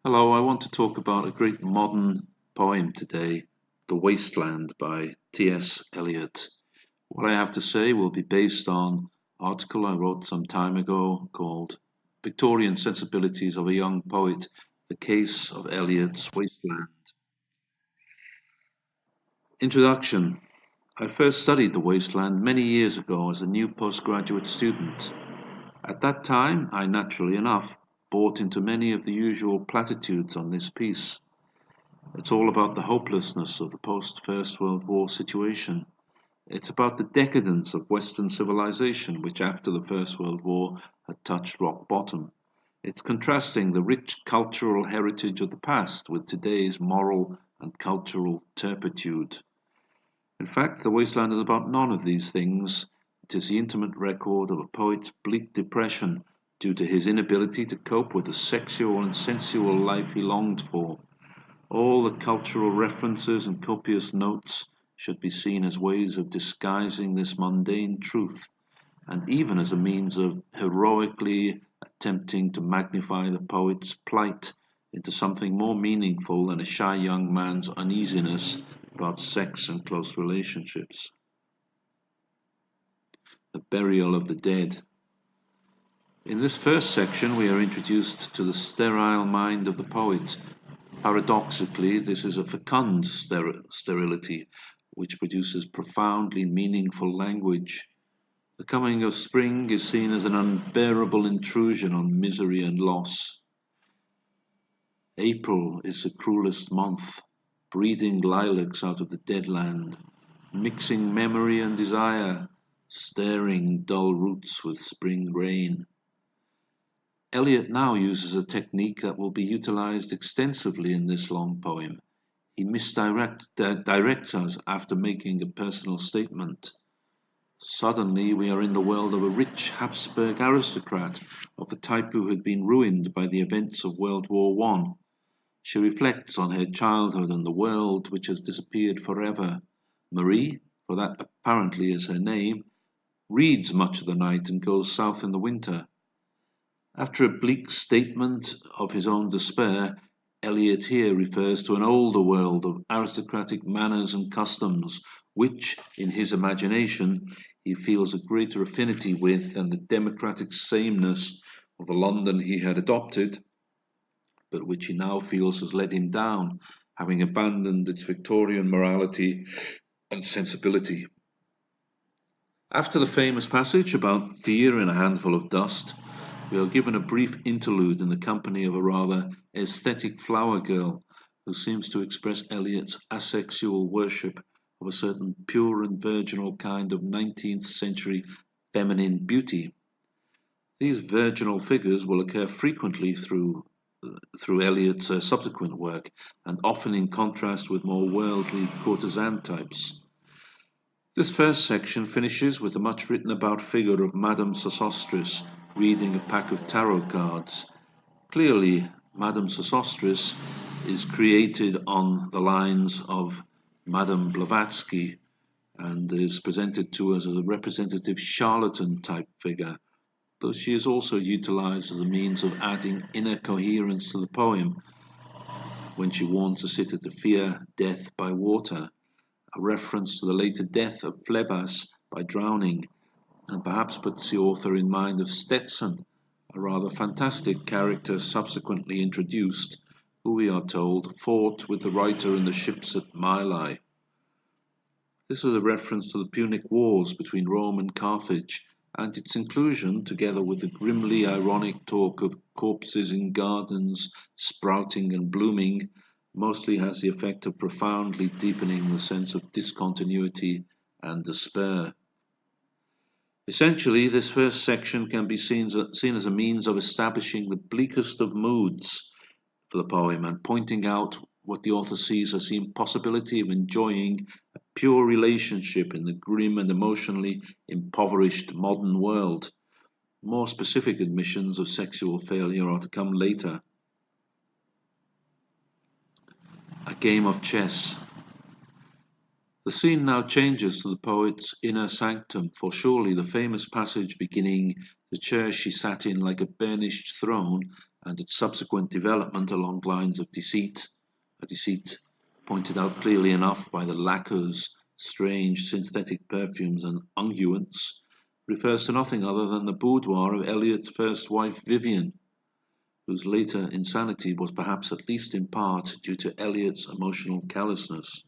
Hello, I want to talk about a great modern poem today, The Wasteland by T.S. Eliot. What I have to say will be based on an article I wrote some time ago called Victorian Sensibilities of a Young Poet, The Case of Eliot's Wasteland. Introduction. I first studied The Wasteland many years ago as a new postgraduate student. At that time, I naturally enough bought into many of the usual platitudes on this piece. It's all about the hopelessness of the post-First World War situation. It's about the decadence of Western civilization, which after the First World War had touched rock bottom. It's contrasting the rich cultural heritage of the past with today's moral and cultural turpitude. In fact, The Wasteland is about none of these things. It is the intimate record of a poet's bleak depression due to his inability to cope with the sexual and sensual life he longed for. All the cultural references and copious notes should be seen as ways of disguising this mundane truth, and even as a means of heroically attempting to magnify the poet's plight into something more meaningful than a shy young man's uneasiness about sex and close relationships. The burial of the dead. In this first section, we are introduced to the sterile mind of the poet. Paradoxically, this is a fecund sterility, which produces profoundly meaningful language. The coming of spring is seen as an unbearable intrusion on misery and loss. April is the cruelest month, breeding lilacs out of the dead land, mixing memory and desire, stirring dull roots with spring rain. Eliot now uses a technique that will be utilized extensively in this long poem. He misdirects us after making a personal statement. Suddenly we are in the world of a rich Habsburg aristocrat of the type who had been ruined by the events of World War I. She reflects on her childhood and the world which has disappeared forever. Marie, for that apparently is her name, reads much of the night and goes south in the winter. After a bleak statement of his own despair, Eliot here refers to an older world of aristocratic manners and customs, which, in his imagination, he feels a greater affinity with than the democratic sameness of the London he had adopted, but which he now feels has let him down, having abandoned its Victorian morality and sensibility. After the famous passage about fear in a handful of dust, we are given a brief interlude in the company of a rather aesthetic flower girl who seems to express Eliot's asexual worship of a certain pure and virginal kind of 19th century feminine beauty. These virginal figures will occur frequently through Eliot's subsequent work, and often in contrast with more worldly courtesan types. This first section finishes with the much written about figure of Madame Sosostris reading a pack of tarot cards. Clearly, Madame Sosostris is created on the lines of Madame Blavatsky and is presented to us as a representative charlatan type figure, though she is also utilized as a means of adding inner coherence to the poem when she warns the sitter to fear death by water, a reference to the later death of Phlebas by drowning, and perhaps puts the author in mind of Stetson, a rather fantastic character subsequently introduced, who we are told fought with the writer in the ships at Mylae. This is a reference to the Punic Wars between Rome and Carthage, and its inclusion, together with the grimly ironic talk of corpses in gardens sprouting and blooming, mostly has the effect of profoundly deepening the sense of discontinuity and despair. Essentially, this first section can be seen as a means of establishing the bleakest of moods for the poem and pointing out what the author sees as the impossibility of enjoying a pure relationship in the grim and emotionally impoverished modern world. More specific admissions of sexual failure are to come later. A game of chess. The scene now changes to the poet's inner sanctum, for surely the famous passage beginning "The chair she sat in like a burnished throne," and its subsequent development along lines of deceit, a deceit pointed out clearly enough by the lacquers, strange synthetic perfumes and unguents, refers to nothing other than the boudoir of Eliot's first wife Vivian, whose later insanity was perhaps at least in part due to Eliot's emotional callousness.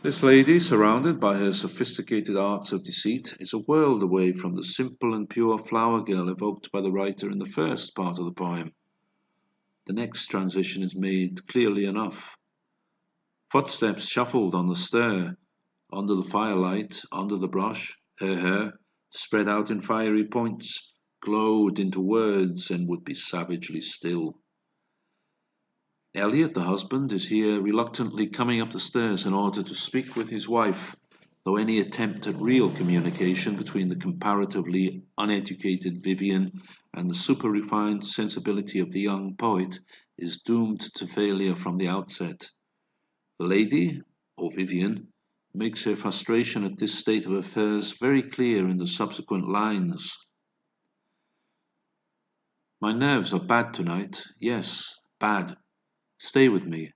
This lady, surrounded by her sophisticated arts of deceit, is a world away from the simple and pure flower girl evoked by the writer in the first part of the poem. The next transition is made clearly enough. Footsteps shuffled on the stair, under the firelight, under the brush, her hair, spread out in fiery points, glowed into words and would be savagely still. Eliot, the husband, is here reluctantly coming up the stairs in order to speak with his wife, though any attempt at real communication between the comparatively uneducated Vivian and the super-refined sensibility of the young poet is doomed to failure from the outset. The lady, or Vivian, makes her frustration at this state of affairs very clear in the subsequent lines. My nerves are bad tonight. Yes, bad. Stay with me.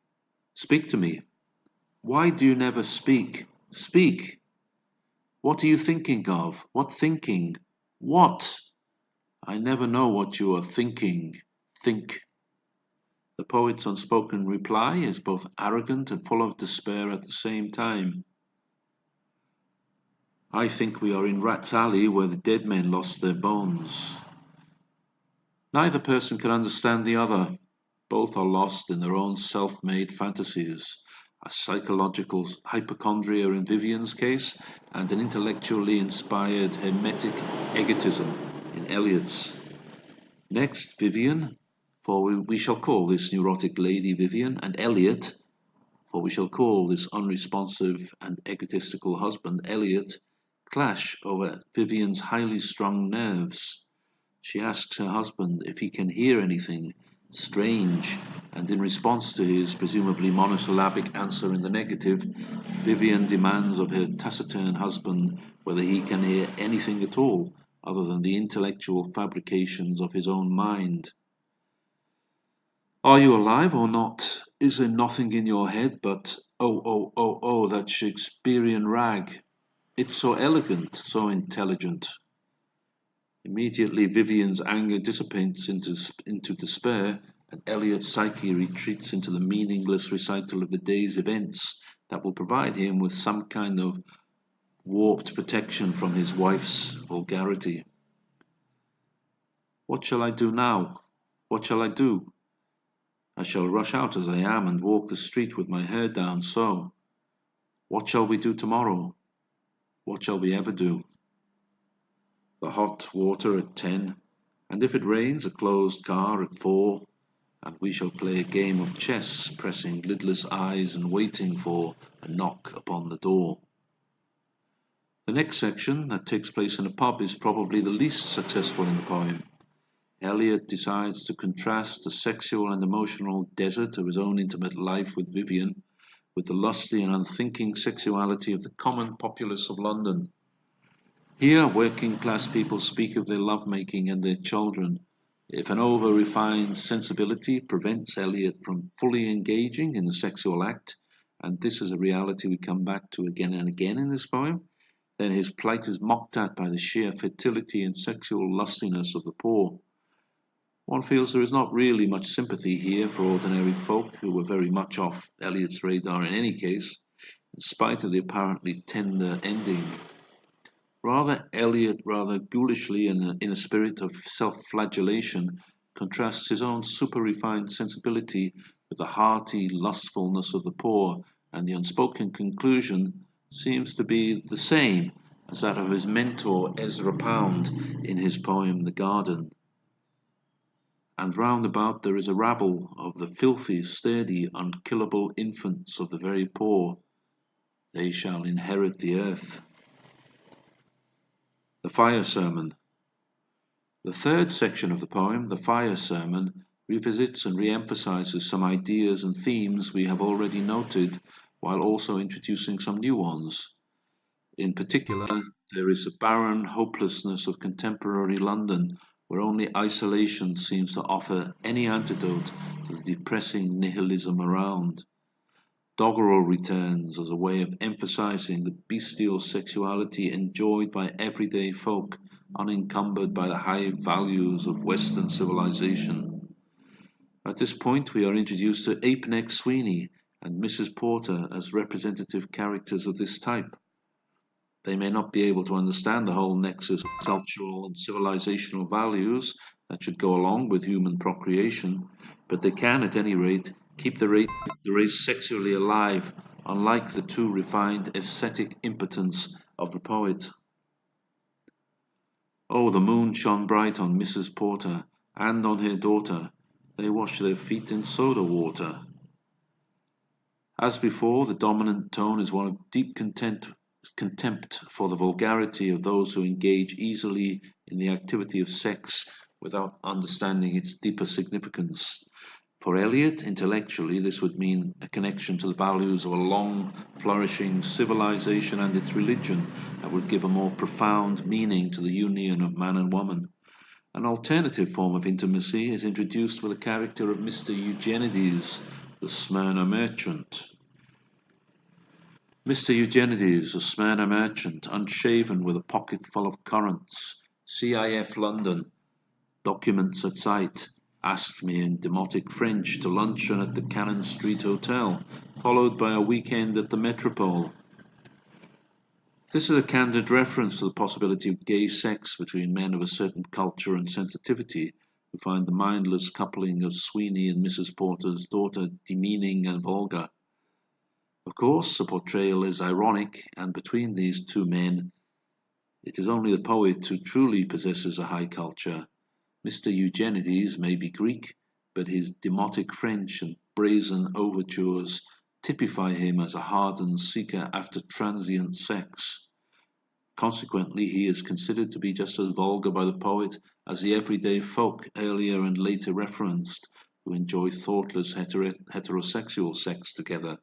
Speak to me. Why do you never speak? Speak. What are you thinking of? What thinking? What? I never know what you are thinking. Think. The poet's unspoken reply is both arrogant and full of despair at the same time. I think we are in Rat's Alley where the dead men lost their bones. Neither person can understand the other. Both are lost in their own self-made fantasies, a psychological hypochondria in Vivian's case, and an intellectually inspired hermetic egotism in Eliot's. Next, Vivian, for we shall call this neurotic lady Vivian, and Eliot, for we shall call this unresponsive and egotistical husband Eliot, clash over Vivian's highly strung nerves. She asks her husband if he can hear anything strange, and in response to his presumably monosyllabic answer in the negative, Vivian demands of her taciturn husband whether he can hear anything at all other than the intellectual fabrications of his own mind. Are you alive or not? Is there nothing in your head but, oh, that Shakespearean rag? It's so elegant, so intelligent. Immediately Vivian's anger dissipates into despair, and Eliot's psyche retreats into the meaningless recital of the day's events that will provide him with some kind of warped protection from his wife's vulgarity. What shall I do now? What shall I do? I shall rush out as I am and walk the street with my hair down, so. What shall we do tomorrow? What shall we ever do? The hot water at 10, and if it rains, a closed car at 4, and we shall play a game of chess, pressing lidless eyes and waiting for a knock upon the door. The next section, that takes place in a pub, is probably the least successful in the poem. Eliot decides to contrast the sexual and emotional desert of his own intimate life with Vivian with the lusty and unthinking sexuality of the common populace of London. Here, working-class people speak of their lovemaking and their children. If an over-refined sensibility prevents Eliot from fully engaging in the sexual act, and this is a reality we come back to again and again in this poem, then his plight is mocked at by the sheer fertility and sexual lustiness of the poor. One feels there is not really much sympathy here for ordinary folk who were very much off Eliot's radar in any case, in spite of the apparently tender ending. Rather, Eliot, rather ghoulishly and in a spirit of self-flagellation, contrasts his own super-refined sensibility with the hearty lustfulness of the poor, and the unspoken conclusion seems to be the same as that of his mentor Ezra Pound in his poem The Garden. And round about there is a rabble of the filthy, sturdy, unkillable infants of the very poor. They shall inherit the earth. The Fire Sermon. The third section of the poem, The Fire Sermon, revisits and re-emphasizes some ideas and themes we have already noted, while also introducing some new ones. In particular, there is the barren hopelessness of contemporary London, where only isolation seems to offer any antidote to the depressing nihilism around. Doggerel returns as a way of emphasizing the bestial sexuality enjoyed by everyday folk, unencumbered by the high values of Western civilization. At this point, we are introduced to Ape-Neck Sweeney and Mrs. Porter as representative characters of this type. They may not be able to understand the whole nexus of cultural and civilizational values that should go along with human procreation, but they can, at any rate, keep the race sexually alive, unlike the too refined aesthetic impotence of the poet. Oh, the moon shone bright on Mrs. Porter and on her daughter. They wash their feet in soda water. As before, the dominant tone is one of deep contempt for the vulgarity of those who engage easily in the activity of sex without understanding its deeper significance. For Eliot, intellectually, this would mean a connection to the values of a long, flourishing civilization and its religion that would give a more profound meaning to the union of man and woman. An alternative form of intimacy is introduced with the character of Mr. Eugenides, the Smyrna merchant. Mr. Eugenides, a Smyrna merchant, unshaven with a pocket full of currants, CIF London, documents at sight, asked me in demotic French to luncheon at the Cannon Street Hotel, followed by a weekend at the Metropole. This is a candid reference to the possibility of gay sex between men of a certain culture and sensitivity, who find the mindless coupling of Sweeney and Mrs. Porter's daughter demeaning and vulgar. Of course, the portrayal is ironic, and between these two men, it is only the poet who truly possesses a high culture. Mr. Eugenides may be Greek, but his demotic French and brazen overtures typify him as a hardened seeker after transient sex. Consequently, he is considered to be just as vulgar by the poet as the everyday folk earlier and later referenced, who enjoy thoughtless heterosexual sex together.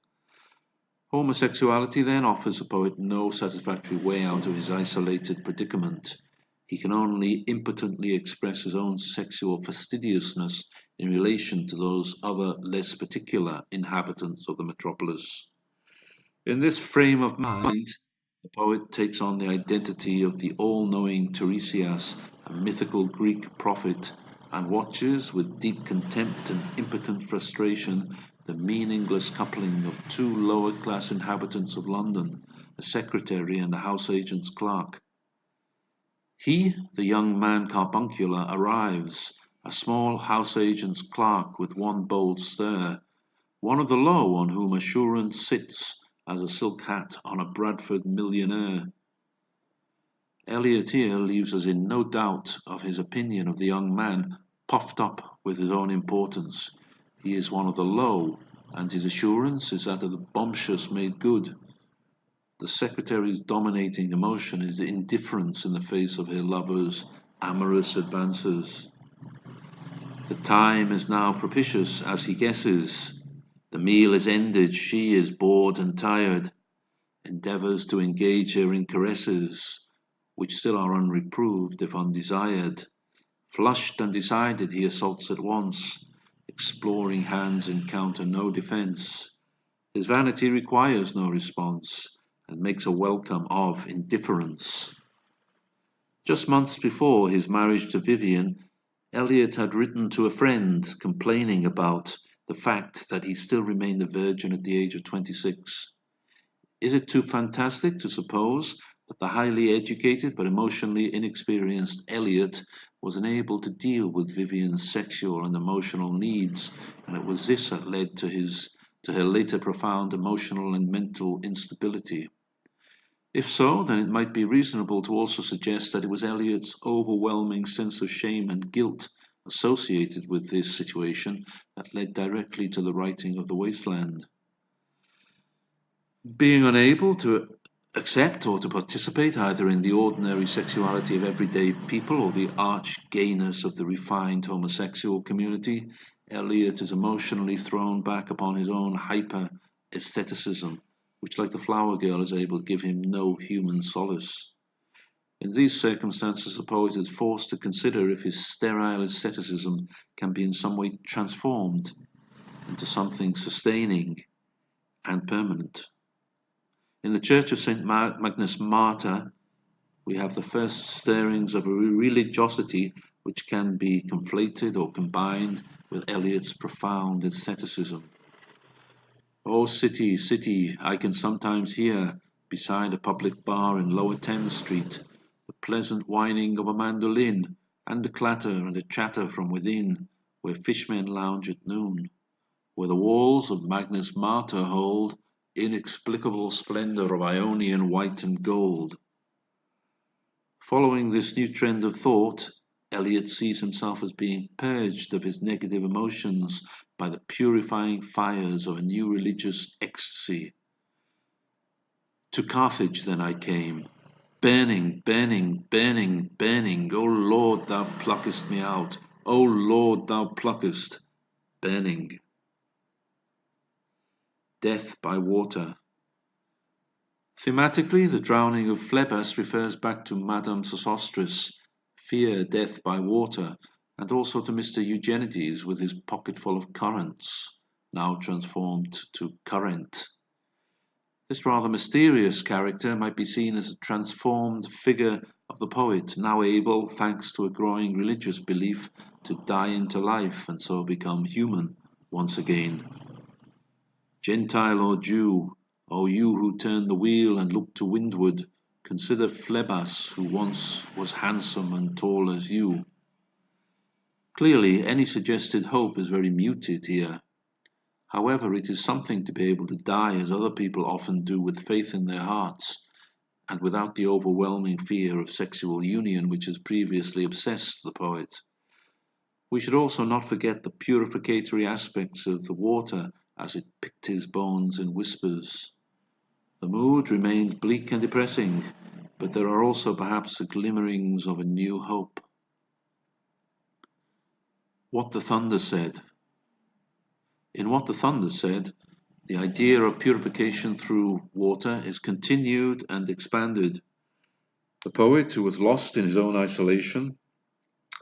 Homosexuality then offers the poet no satisfactory way out of his isolated predicament. He can only impotently express his own sexual fastidiousness in relation to those other, less particular inhabitants of the metropolis. In this frame of mind, the poet takes on the identity of the all-knowing Tiresias, a mythical Greek prophet, and watches with deep contempt and impotent frustration the meaningless coupling of two lower-class inhabitants of London, a secretary and a house agent's clerk. He, the young man carbuncular, arrives, a small house agent's clerk with one bold stare, one of the low on whom assurance sits as a silk hat on a Bradford millionaire. Eliot here leaves us in no doubt of his opinion of the young man, puffed up with his own importance. He is one of the low, and his assurance is that of the bumptious made good. The secretary's dominating emotion is the indifference in the face of her lover's amorous advances. The time is now propitious, as he guesses. The meal is ended, she is bored and tired, endeavours to engage her in caresses, which still are unreproved if undesired. Flushed and decided, he assaults at once. Exploring hands encounter no defence. His vanity requires no response, and makes a welcome of indifference. Just months before his marriage to Vivian, Eliot had written to a friend complaining about the fact that he still remained a virgin at the age of 26. Is it too fantastic to suppose that the highly educated but emotionally inexperienced Eliot was unable to deal with Vivian's sexual and emotional needs, and it was this that led to her later profound emotional and mental instability? If so, then it might be reasonable to also suggest that it was Eliot's overwhelming sense of shame and guilt associated with this situation that led directly to the writing of The Wasteland. Being unable to accept or to participate either in the ordinary sexuality of everyday people or the arch gayness of the refined homosexual community, Eliot is emotionally thrown back upon his own hyper-aestheticism, which, like the flower girl, is able to give him no human solace. In these circumstances, the poet is forced to consider if his sterile asceticism can be in some way transformed into something sustaining and permanent. In the Church of St. Magnus Martyr, we have the first stirrings of a religiosity which can be conflated or combined with Eliot's profound asceticism. "Oh, city, city, I can sometimes hear, beside a public bar in Lower Thames Street, the pleasant whining of a mandolin, and a clatter and a chatter from within, where fishmen lounge at noon, where the walls of Magnus Martyr hold inexplicable splendor of Ionian white and gold." Following this new trend of thought, Eliot sees himself as being purged of his negative emotions by the purifying fires of a new religious ecstasy. "To Carthage then I came, burning, burning, burning, burning. O Lord, thou pluckest me out. O Lord, thou pluckest, burning." Death by water. Thematically, the drowning of Phlebas refers back to Madame Sosostris, fear death by water, and also to Mr. Eugenides with his pocketful of currants, now transformed to current. This rather mysterious character might be seen as a transformed figure of the poet, now able, thanks to a growing religious belief, to die into life and so become human once again. Gentile or Jew, O you who turn the wheel and look to windward, consider Phlebas, who once was handsome and tall as you. Clearly, any suggested hope is very muted here. However, it is something to be able to die as other people often do, with faith in their hearts, and without the overwhelming fear of sexual union which has previously obsessed the poet. We should also not forget the purificatory aspects of the water as it picked his bones in whispers. The mood remains bleak and depressing, but there are also perhaps the glimmerings of a new hope. What the Thunder Said. In What the Thunder Said, the idea of purification through water is continued and expanded. The poet, who was lost in his own isolation,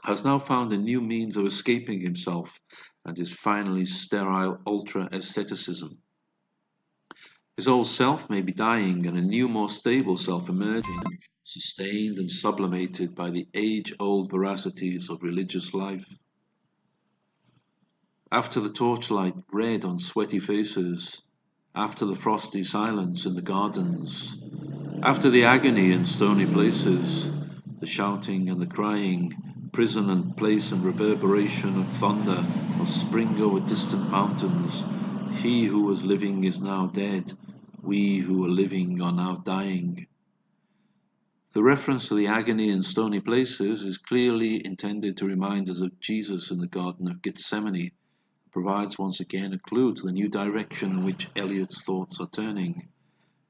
has now found a new means of escaping himself and his finally sterile ultra-aestheticism. His old self may be dying and a new, more stable self emerging, sustained and sublimated by the age-old veracities of religious life. After the torchlight red on sweaty faces, after the frosty silence in the gardens, after the agony in stony places, the shouting and the crying, prison and place and reverberation of thunder, of spring over distant mountains, he who was living is now dead, we who are living are now dying. The reference to the agony in stony places is clearly intended to remind us of Jesus in the Garden of Gethsemane, provides once again a clue to the new direction in which Eliot's thoughts are turning.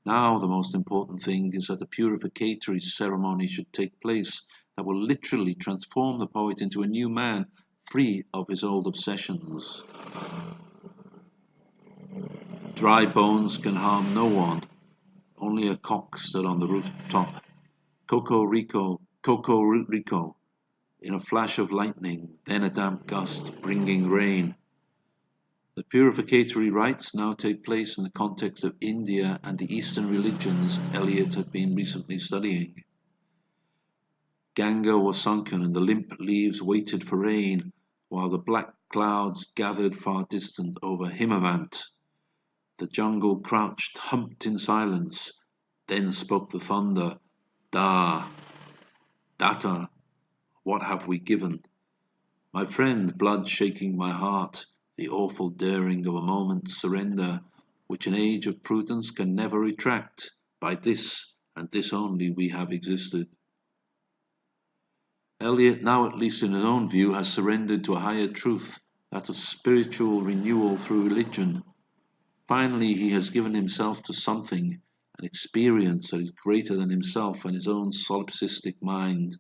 Now the most important thing is that a purificatory ceremony should take place that will literally transform the poet into a new man, free of his old obsessions. Dry bones can harm no one. Only a cock stood on the rooftop. Coco Rico, Coco Rico. In a flash of lightning, then a damp gust, bringing rain. The purificatory rites now take place in the context of India and the Eastern religions Eliot had been recently studying. Ganga was sunken and the limp leaves waited for rain, while the black clouds gathered far distant over Himavant. The jungle crouched, humped in silence. Then spoke the thunder, Da, Datta, what have we given? My friend, blood shaking my heart, the awful daring of a moment's surrender, which an age of prudence can never retract. By this, and this only, we have existed. Eliot, now at least in his own view, has surrendered to a higher truth, that of spiritual renewal through religion. Finally, he has given himself to something, an experience that is greater than himself and his own solipsistic mind.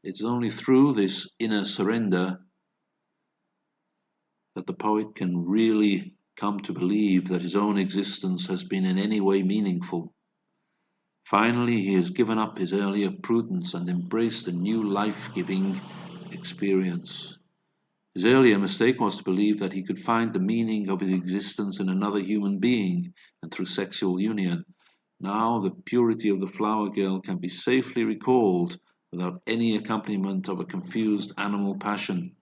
It's only through this inner surrender that the poet can really come to believe that his own existence has been in any way meaningful. Finally, he has given up his earlier prudence and embraced a new life-giving experience. His earlier mistake was to believe that he could find the meaning of his existence in another human being and through sexual union. Now the purity of the flower girl can be safely recalled without any accompaniment of a confused animal passion.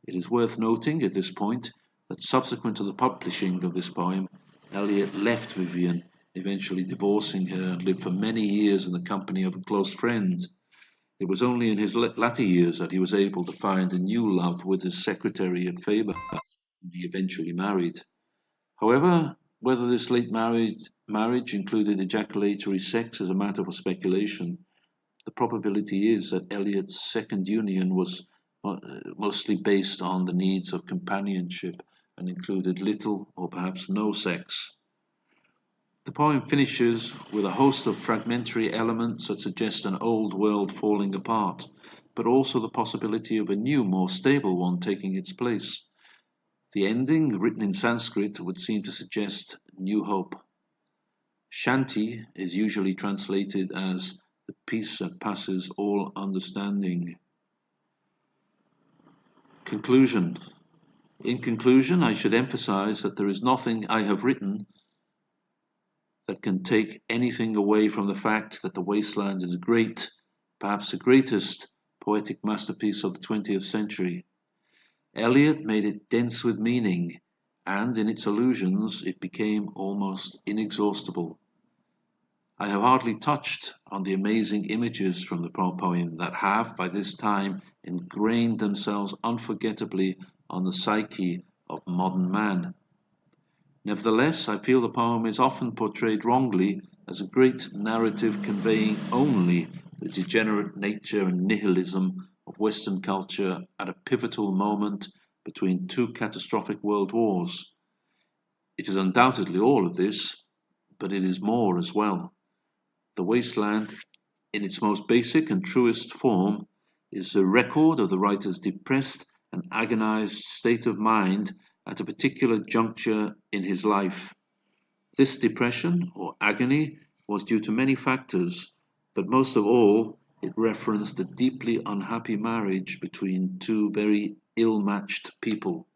It is worth noting at this point that subsequent to the publishing of this poem, Eliot left Vivian, eventually divorcing her, and lived for many years in the company of a close friend. It was only in his latter years that he was able to find a new love with his secretary at Faber, whom he eventually married. However, whether this late marriage included ejaculatory sex is a matter for speculation. The probability is that Eliot's second union was mostly based on the needs of companionship and included little or perhaps no sex. The poem finishes with a host of fragmentary elements that suggest an old world falling apart, but also the possibility of a new, more stable one taking its place. The ending, written in Sanskrit, would seem to suggest new hope. Shanti is usually translated as the peace that passes all understanding. Conclusion. In conclusion, I should emphasize that there is nothing I have written that can take anything away from the fact that The Wasteland is great, perhaps the greatest poetic masterpiece of the 20th century. Eliot made it dense with meaning, and in its allusions it became almost inexhaustible. I have hardly touched on the amazing images from the poem that have, by this time, ingrained themselves unforgettably on the psyche of modern man. Nevertheless, I feel the poem is often portrayed wrongly as a great narrative conveying only the degenerate nature and nihilism of Western culture at a pivotal moment between two catastrophic world wars. It is undoubtedly all of this, but it is more as well. The Wasteland, in its most basic and truest form, is a record of the writer's depressed and agonized state of mind at a particular juncture in his life. This depression or agony was due to many factors, but most of all, it referenced a deeply unhappy marriage between two very ill-matched people.